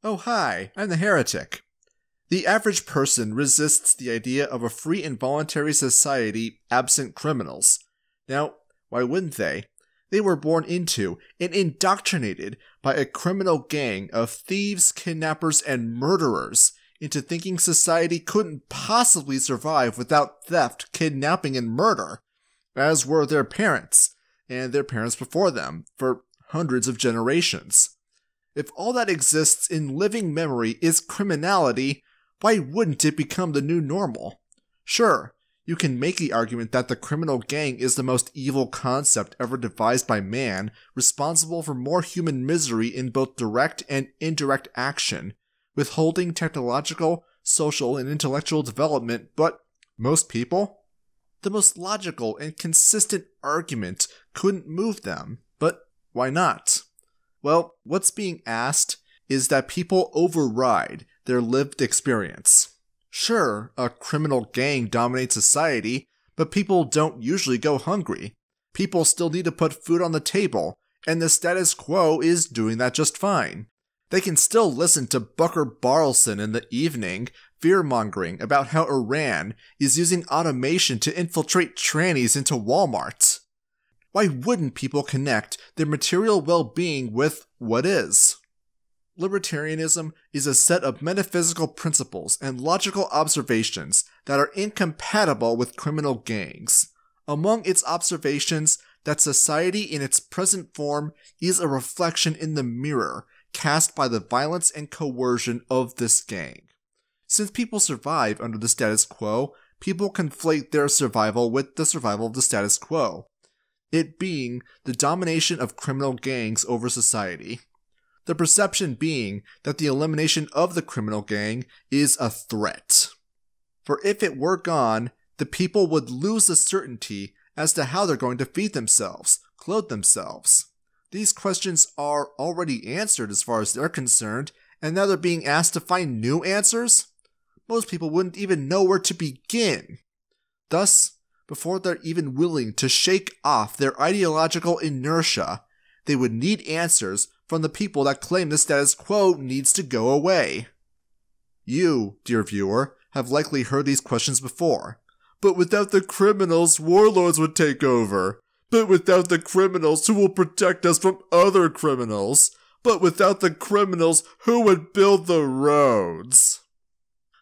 Oh hi, I'm the heretic. The average person resists the idea of a free and voluntary society absent criminals. Now, why wouldn't they? They were born into and indoctrinated by a criminal gang of thieves, kidnappers, and murderers into thinking society couldn't possibly survive without theft, kidnapping, and murder, as were their parents, and their parents before them, for hundreds of generations. If all that exists in living memory is criminality, why wouldn't it become the new normal? Sure, you can make the argument that the criminal gang is the most evil concept ever devised by man, responsible for more human misery in both direct and indirect action, withholding technological, social, and intellectual development, but most people? The most logical and consistent argument couldn't move them, but why not? Well, what's being asked is that people override their lived experience. Sure, a criminal gang dominates society, but people don't usually go hungry. People still need to put food on the table, and the status quo is doing that just fine. They can still listen to Booker Barlson in the evening, fear-mongering about how Iran is using automation to infiltrate trannies into Walmart. Why wouldn't people connect their material well-being with what is? Libertarianism is a set of metaphysical principles and logical observations that are incompatible with criminal gangs. Among its observations, that society in its present form is a reflection in the mirror cast by the violence and coercion of this gang. Since people survive under the status quo, people conflate their survival with the survival of the status quo, it being the domination of criminal gangs over society. The perception being that the elimination of the criminal gang is a threat. For if it were gone, the people would lose the certainty as to how they're going to feed themselves, clothe themselves. These questions are already answered as far as they're concerned, and now they're being asked to find new answers? Most people wouldn't even know where to begin. Thus, before they're even willing to shake off their ideological inertia, they would need answers from the people that claim the status quo needs to go away. You, dear viewer, have likely heard these questions before. But without the criminals, warlords would take over. But without the criminals, who will protect us from other criminals? But without the criminals, who would build the roads?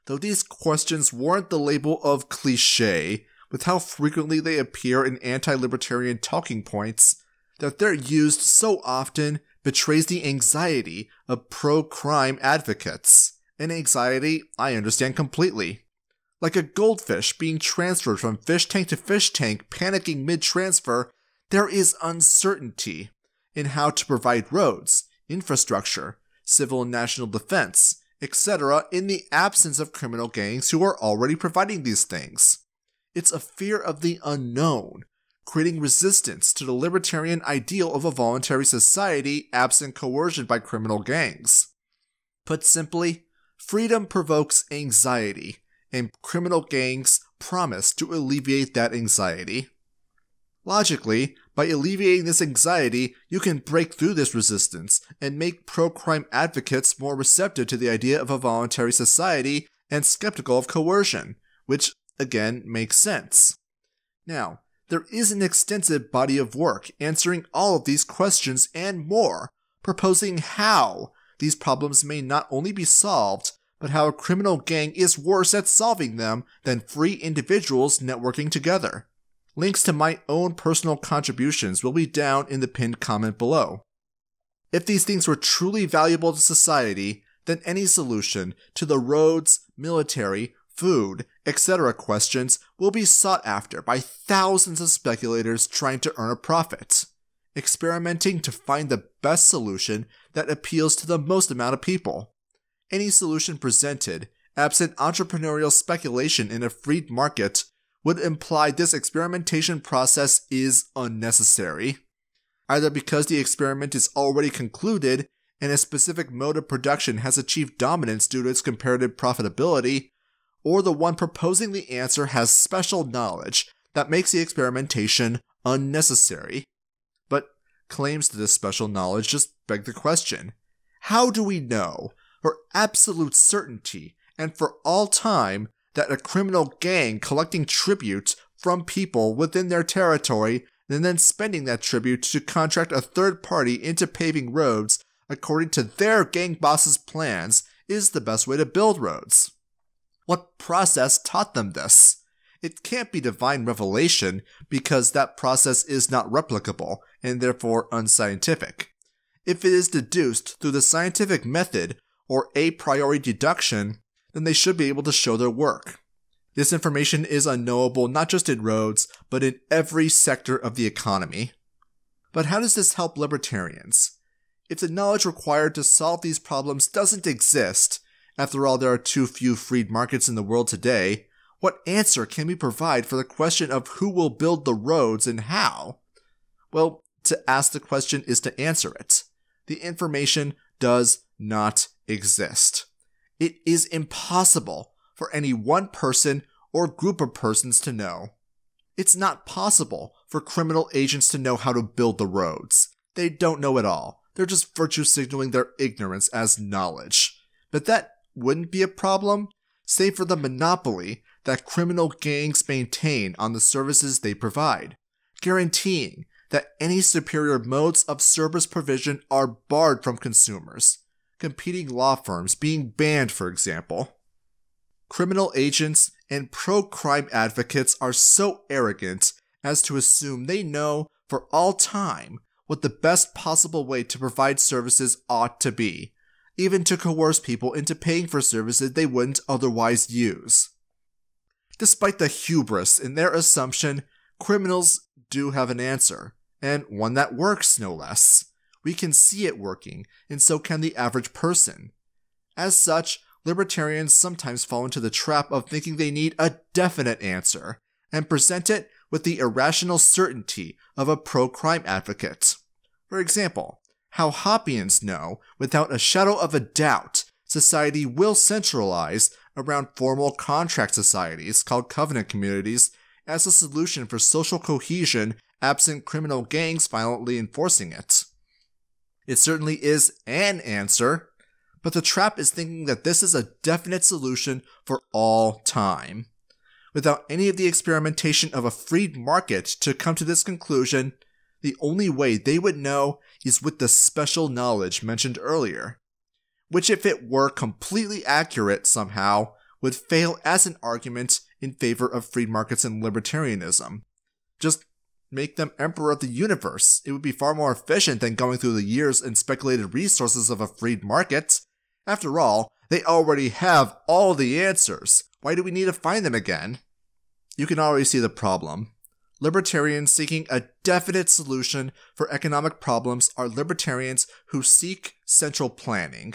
Though these questions warrant the label of cliché, with how frequently they appear in anti-libertarian talking points, that they're used so often betrays the anxiety of pro-crime advocates, an anxiety I understand completely. Like a goldfish being transferred from fish tank to fish tank, panicking mid-transfer, there is uncertainty in how to provide roads, infrastructure, civil and national defense, etc. in the absence of criminal gangs who are already providing these things. It's a fear of the unknown, creating resistance to the libertarian ideal of a voluntary society absent coercion by criminal gangs. Put simply, freedom provokes anxiety, and criminal gangs promise to alleviate that anxiety. Logically, by alleviating this anxiety, you can break through this resistance and make pro-crime advocates more receptive to the idea of a voluntary society and skeptical of coercion, which, again, makes sense. Now, there is an extensive body of work answering all of these questions and more, proposing how these problems may not only be solved, but how a criminal gang is worse at solving them than free individuals networking together. Links to my own personal contributions will be down in the pinned comment below. If these things were truly valuable to society, then any solution to the roads, military, food, etc. questions will be sought after by thousands of speculators trying to earn a profit, experimenting to find the best solution that appeals to the most amount of people. Any solution presented, absent entrepreneurial speculation in a free market, would imply this experimentation process is unnecessary, either because the experiment is already concluded and a specific mode of production has achieved dominance due to its comparative profitability, or the one proposing the answer has special knowledge that makes the experimentation unnecessary. But claims to this special knowledge just beg the question, how do we know, for absolute certainty and for all time that a criminal gang collecting tribute from people within their territory and then spending that tribute to contract a third party into paving roads according to their gang boss's plans is the best way to build roads. What process taught them this? It can't be divine revelation because that process is not replicable and therefore unscientific. If it is deduced through the scientific method or a priori deduction, then they should be able to show their work. This information is unknowable not just in roads, but in every sector of the economy. But how does this help libertarians? If the knowledge required to solve these problems doesn't exist, after all there are too few freed markets in the world today, what answer can we provide for the question of who will build the roads and how? Well, to ask the question is to answer it. The information does not exist. It is impossible for any one person or group of persons to know. It's not possible for criminal agents to know how to build the roads. They don't know at all. They're just virtue signaling their ignorance as knowledge. But that wouldn't be a problem, save for the monopoly that criminal gangs maintain on the services they provide, guaranteeing that any superior modes of service provision are barred from consumers, competing law firms being banned, for example. Criminal agents and pro-crime advocates are so arrogant as to assume they know for all time what the best possible way to provide services ought to be, even to coerce people into paying for services they wouldn't otherwise use. Despite the hubris in their assumption, criminals do have an answer, and one that works no less. We can see it working, and so can the average person. As such, libertarians sometimes fall into the trap of thinking they need a definite answer, and present it with the irrational certainty of a pro-crime advocate. For example, how Hoppians know, without a shadow of a doubt, society will centralize around formal contract societies called covenant communities as a solution for social cohesion absent criminal gangs violently enforcing it. It certainly is an answer, but the trap is thinking that this is a definite solution for all time. Without any of the experimentation of a freed market to come to this conclusion, the only way they would know is with the special knowledge mentioned earlier, which if it were completely accurate somehow, would fail as an argument in favor of freed markets and libertarianism. Just make them emperor of the universe. It would be far more efficient than going through the years and speculated resources of a freed market. After all, they already have all the answers. Why do we need to find them again? You can already see the problem. Libertarians seeking a definite solution for economic problems are libertarians who seek central planning.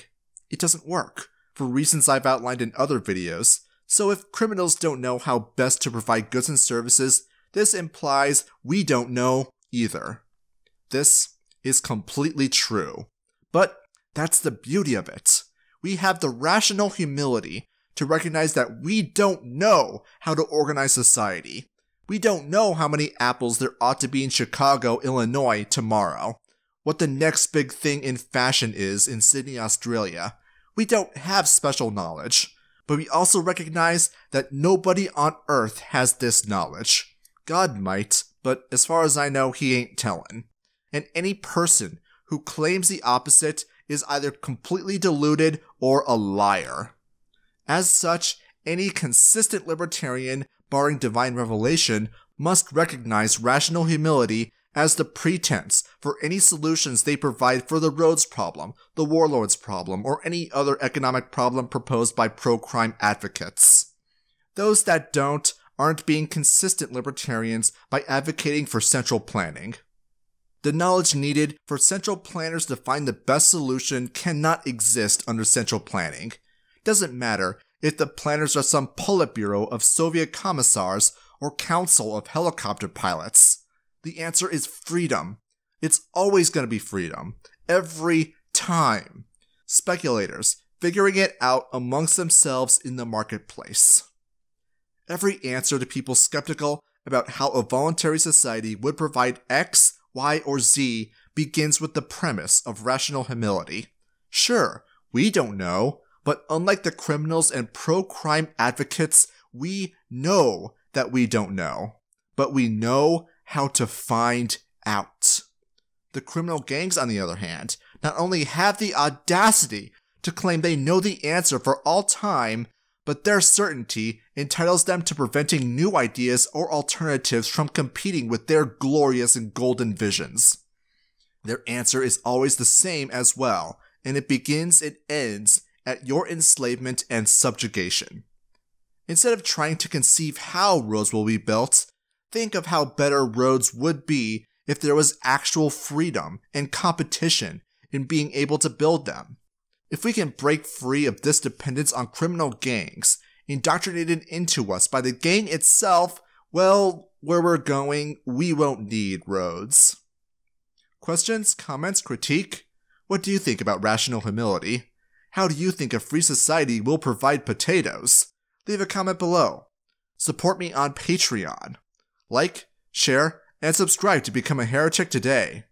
It doesn't work, for reasons I've outlined in other videos, so if criminals don't know how best to provide goods and services, this implies we don't know either. This is completely true. But that's the beauty of it. We have the rational humility to recognize that we don't know how to organize society. We don't know how many apples there ought to be in Chicago, Illinois tomorrow, what the next big thing in fashion is in Sydney, Australia. We don't have special knowledge, but we also recognize that nobody on earth has this knowledge. God might, but as far as I know, he ain't tellin'. And any person who claims the opposite is either completely deluded or a liar. As such, any consistent libertarian, barring divine revelation, must recognize rational humility as the pretense for any solutions they provide for the roads problem, the warlords problem, or any other economic problem proposed by pro-crime advocates. Those that don't aren't being consistent libertarians by advocating for central planning. The knowledge needed for central planners to find the best solution cannot exist under central planning. It doesn't matter if the planners are some Politburo of Soviet commissars or council of helicopter pilots. The answer is freedom. It's always going to be freedom. Every time. Speculators figuring it out amongst themselves in the marketplace. Every answer to people skeptical about how a voluntary society would provide X, Y, or Z begins with the premise of rational humility. Sure, We don't know, but unlike the criminals and pro-crime advocates, we know that we don't know. But we know how to find out. The criminal gangs, on the other hand, not only have the audacity to claim they know the answer for all time, but their certainty entitles them to preventing new ideas or alternatives from competing with their glorious and golden visions. Their answer is always the same as well, and it begins and ends at your enslavement and subjugation. Instead of trying to conceive how roads will be built, think of how better roads would be if there was actual freedom and competition in being able to build them. If we can break free of this dependence on criminal gangs, indoctrinated into us by the gang itself, well, where we're going, we won't need roads. Questions, comments, critique? What do you think about rational humility? How do you think a free society will provide potatoes? Leave a comment below. Support me on Patreon. Like, share, and subscribe to become a heretic today.